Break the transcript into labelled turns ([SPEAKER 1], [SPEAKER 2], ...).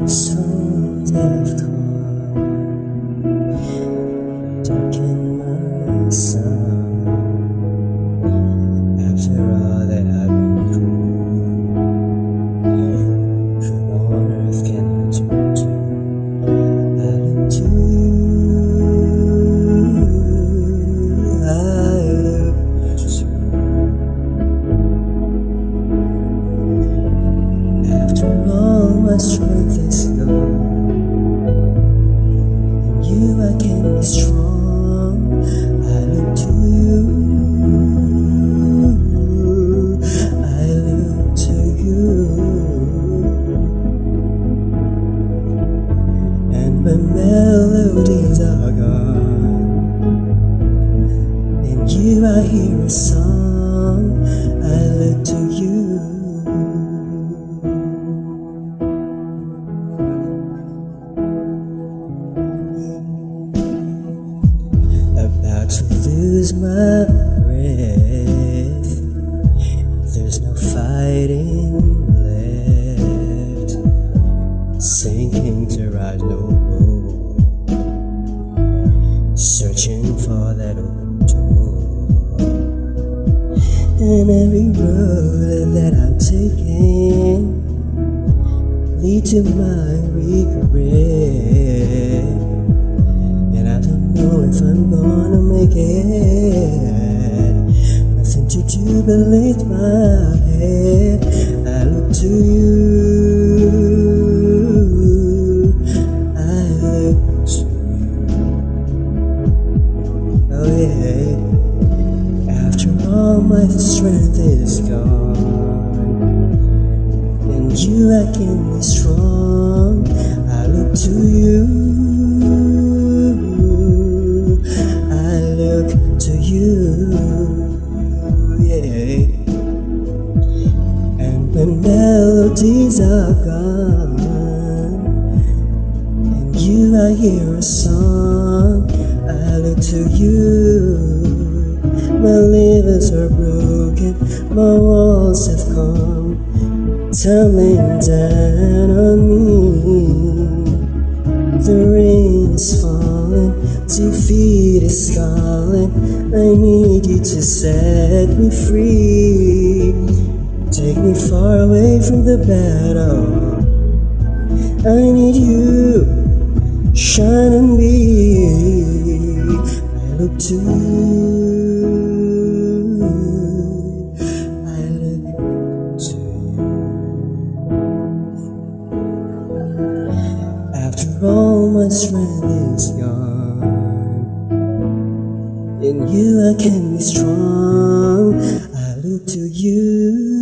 [SPEAKER 1] Songs have come, darken my soul. After all that I've been through, from on earth can I turn to? I look to you, I look to you. After all my strength is gone, in you I can be strong. I look to you, I look to you. And when melodies are gone, in you I hear a song. I look to you. About to lose my breath, there's no fighting left, sinking to rise no more, searching for that open door. And every road that I'm taking lead to my regret, and I don't know if I'm gonna make it. Nothing to do but lift my head. I look to you, I look to you. Oh yeah. After all my strength is gone, in you I can be strong. I look to you, I look to you, yeah. And when melodies are gone, in you I hear a song. I look to you. My livers are broken, my walls have come tumbling down on me. The rain is falling, defeat is calling. I need you to set me free. Take me far away from the battle. I need you, shine on me. I look to you, I look to you. After all my strength is gone, in you I can be strong. I look to you.